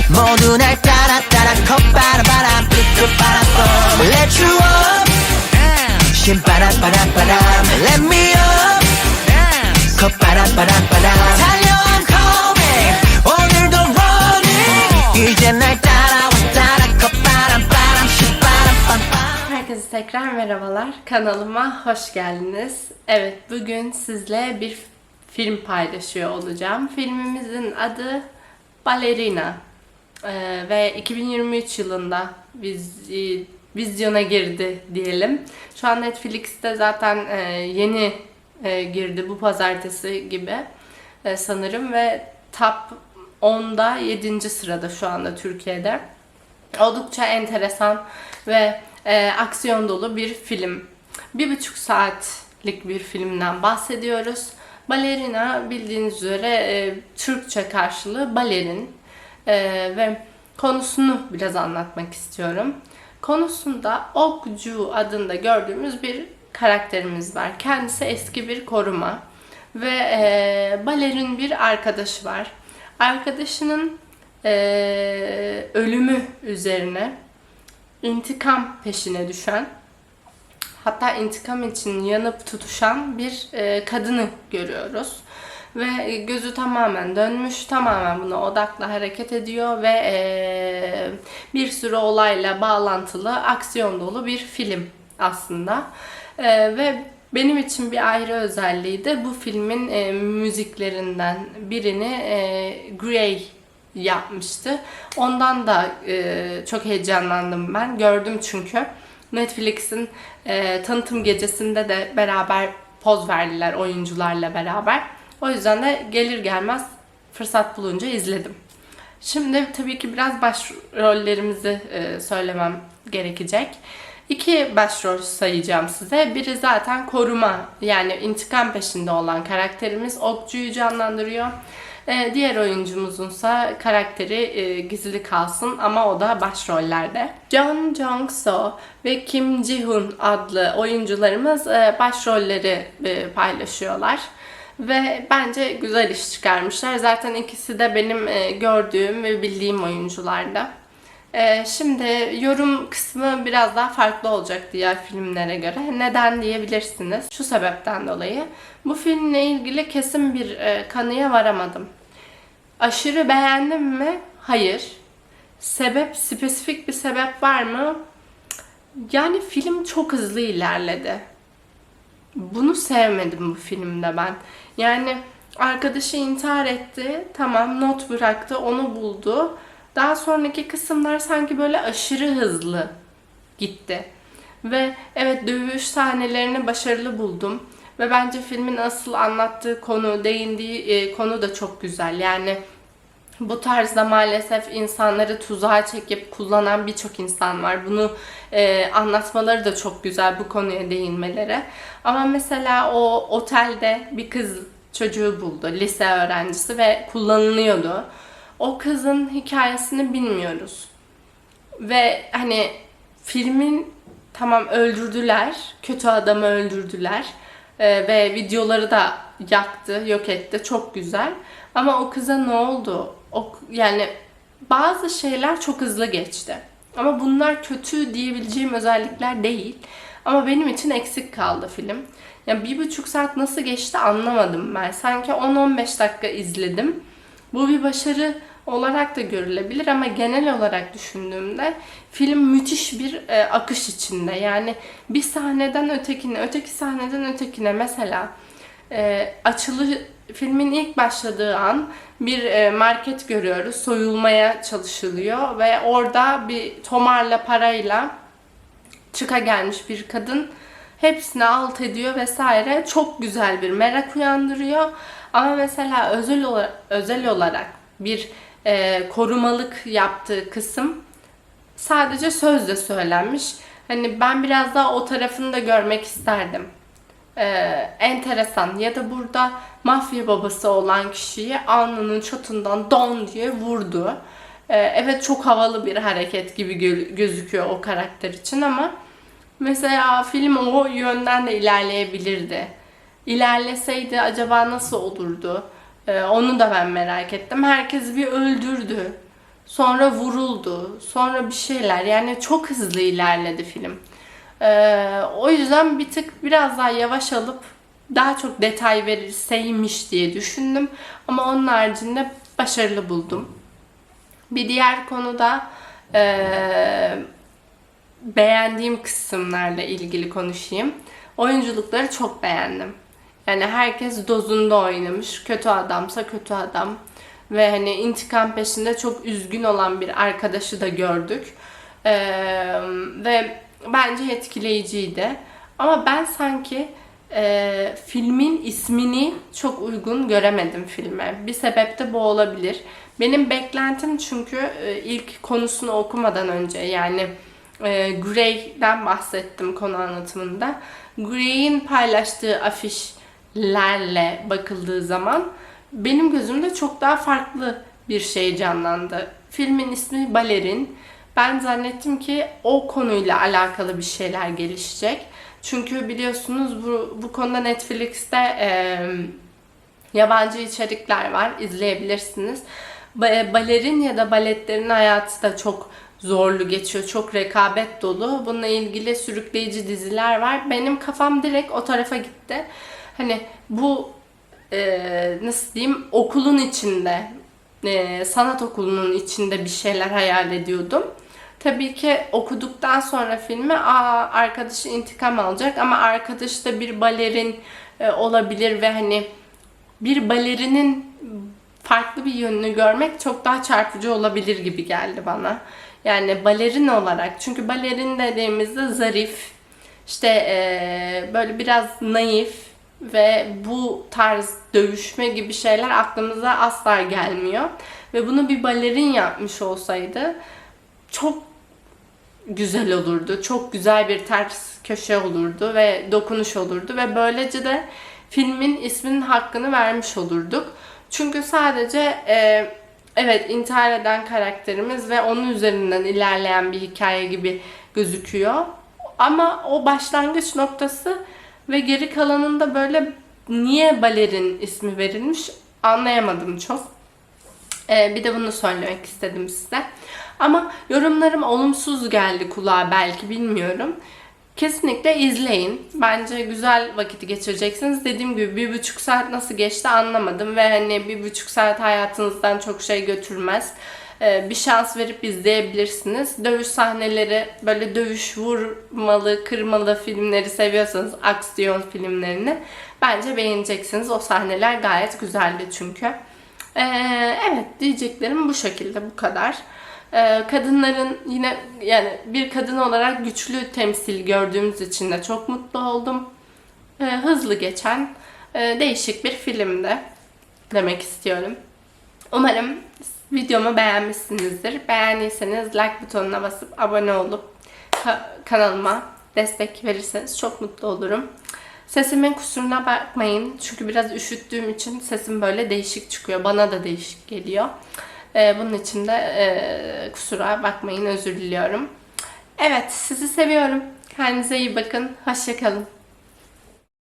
모두 날 따라 따라 콧바람 삐끗바람 Let you up 신바람바람바람 Let me up 콧바람 달려 I'm coming 오늘도 running 이제 날 따라와 따라 콧바람 신바람 Herkese tekrar merhabalar. Kanalıma hoş geldiniz. Evet, bugün sizle bir film paylaşıyor olacağım. Filmimizin adı Ballerina ve 2023 yılında vizyona girdi diyelim. Şu an Netflix'te zaten yeni girdi, bu pazartesi gibi sanırım ve Top 10'da 7. sırada şu anda Türkiye'de. Oldukça enteresan ve aksiyon dolu bir film. 1,5 saatlik bir filmden bahsediyoruz. Ballerina bildiğiniz üzere Türkçe karşılığı balerin ve konusunu biraz anlatmak istiyorum. Konusunda Okju adında gördüğümüz bir karakterimiz var. Kendisi eski bir koruma ve balerin bir arkadaşı var. Arkadaşının ölümü üzerine intikam peşine düşen, hatta intikam için yanıp tutuşan bir kadını görüyoruz. Ve gözü tamamen dönmüş, tamamen buna odaklı hareket ediyor ve bir sürü olayla bağlantılı, aksiyon dolu bir film aslında. Ve benim için bir ayrı özelliği de bu filmin müziklerinden birini Grey yapmıştı. Ondan da çok heyecanlandım ben. Gördüm çünkü. Netflix'in tanıtım gecesinde de beraber poz verdiler oyuncularla beraber. O yüzden de gelir gelmez fırsat bulunca izledim. Şimdi tabii ki biraz başrollerimizi söylemem gerekecek. 2 başrol sayacağım size. Biri zaten koruma, yani intikam peşinde olan karakterimiz Okju'yu canlandırıyor. Diğer oyuncumuzunsa karakteri gizli kalsın ama o da başrollerde. Jung Jong-soo ve Kim Ji-hoon adlı oyuncularımız başrolleri paylaşıyorlar. Ve bence güzel iş çıkarmışlar. Zaten ikisi de benim gördüğüm ve bildiğim oyuncularda. Şimdi yorum kısmı biraz daha farklı olacak diğer filmlere göre. Neden diyebilirsiniz? Şu sebepten dolayı. Bu filmle ilgili kesin bir kanıya varamadım. Aşırı beğendim mi? Hayır. Spesifik bir sebep var mı? Yani film çok hızlı ilerledi. Bunu sevmedim bu filmde ben. Yani arkadaşı intihar etti, tamam, not bıraktı, onu buldu. Daha sonraki kısımlar sanki böyle aşırı hızlı gitti. Ve evet, dövüş sahnelerini başarılı buldum. Ve bence filmin asıl anlattığı konu, değindiği konu da çok güzel. Yani bu tarzda maalesef insanları tuzağa çekip kullanan birçok insan var. Bunu anlatmaları da çok güzel, bu konuya değinmeleri. Ama mesela o otelde bir kız çocuğu buldu, lise öğrencisi ve kullanılıyordu. O kızın hikayesini bilmiyoruz. Ve hani filmin tamam öldürdüler, kötü adamı öldürdüler ve videoları da yaktı, yok etti, çok güzel. Ama o kıza ne oldu? Yani bazı şeyler çok hızlı geçti. Ama bunlar kötü diyebileceğim özellikler değil. Ama benim için eksik kaldı film. Yani 1,5 saat nasıl geçti anlamadım ben. Sanki 10-15 dakika izledim. Bu bir başarı olarak da görülebilir ama genel olarak düşündüğümde film müthiş bir akış içinde. Yani bir sahneden ötekine, öteki sahneden ötekine, mesela filmin ilk başladığı an bir market görüyoruz. Soyulmaya çalışılıyor ve orada bir tomarla parayla çıka gelmiş bir kadın hepsini alt ediyor vesaire. Çok güzel bir merak uyandırıyor. Ama mesela özel olarak bir korumalık yaptığı kısım sadece sözle söylenmiş. Hani ben biraz daha o tarafını da görmek isterdim. Enteresan. Ya da burada mafya babası olan kişiyi alnının çatından don diye vurdu. Evet, çok havalı bir hareket gibi gözüküyor o karakter için ama mesela film o yönden de ilerleyebilirdi. İlerleseydi acaba nasıl olurdu? Onu da ben merak ettim. Herkes bir öldürdü. sonra vuruldu, sonra bir şeyler. Yani çok hızlı ilerledi film. O yüzden bir tık biraz daha yavaş alıp daha çok detay verirseymiş diye düşündüm. Ama onun haricinde başarılı buldum. Bir diğer konuda beğendiğim kısımlarla ilgili konuşayım. Oyunculukları çok beğendim. Yani herkes dozunda oynamış. Kötü adamsa kötü adam. Ve hani intikam peşinde çok üzgün olan bir arkadaşı da gördük. Ve bence etkileyiciydi. Ama ben sanki filmin ismini çok uygun göremedim filme. Bir sebep de bu olabilir. Benim beklentim çünkü ilk konusunu okumadan önce, yani Grey'den bahsettim konu anlatımında. Grey'in paylaştığı afişlerle bakıldığı zaman benim gözümde çok daha farklı bir şey canlandı. Filmin ismi Balerin. Ben zannettim ki o konuyla alakalı bir şeyler gelişecek. Çünkü biliyorsunuz bu konuda Netflix'te yabancı içerikler var. İzleyebilirsiniz. Balerin ya da baletlerin hayatı da çok zorlu geçiyor. Çok rekabet dolu. Bununla ilgili sürükleyici diziler var. Benim kafam direkt o tarafa gitti. Hani bu nasıl diyeyim, okulun içinde, sanat okulunun içinde bir şeyler hayal ediyordum. Tabii ki okuduktan sonra filmi arkadaşı intikam alacak ama arkadaş da bir balerin olabilir ve hani bir balerinin farklı bir yönünü görmek çok daha çarpıcı olabilir gibi geldi bana. Yani balerin olarak, çünkü balerin dediğimizde zarif, işte böyle biraz naif ve bu tarz dövüşme gibi şeyler aklımıza asla gelmiyor. Ve bunu bir balerin yapmış olsaydı çok güzel olurdu. Çok güzel bir ters köşe olurdu ve dokunuş olurdu ve böylece de filmin isminin hakkını vermiş olurduk. Çünkü sadece evet, intihar eden karakterimiz ve onun üzerinden ilerleyen bir hikaye gibi gözüküyor. Ama o başlangıç noktası ve geri kalanında böyle niye balerin ismi verilmiş anlayamadım çok. Bir de bunu söylemek istedim size. Ama yorumlarım olumsuz geldi kulağa, belki, bilmiyorum. Kesinlikle izleyin. Bence güzel vakit geçireceksiniz. Dediğim gibi 1,5 saat nasıl geçti anlamadım ve hani 1,5 saat hayatınızdan çok şey götürmez. Bir şans verip izleyebilirsiniz. Dövüş sahneleri, böyle dövüş, vurmalı, kırmalı filmleri seviyorsanız, aksiyon filmlerini bence beğeneceksiniz. O sahneler gayet güzeldi çünkü. Evet, diyeceklerim bu şekilde, bu kadar. Kadınların yine, yani bir kadın olarak güçlü temsil gördüğümüz için de çok mutlu oldum. Hızlı geçen değişik bir filmdi demek istiyorum. Umarım videomu beğenmişsinizdir. Beğendiyseniz like butonuna basıp abone olup kanalıma destek verirseniz çok mutlu olurum. Sesimin kusuruna bakmayın. Çünkü biraz üşüttüğüm için sesim böyle değişik çıkıyor. Bana da değişik geliyor. Bunun için de kusura bakmayın, özür diliyorum. Evet, sizi seviyorum. Kendinize iyi bakın. Hoşça kalın.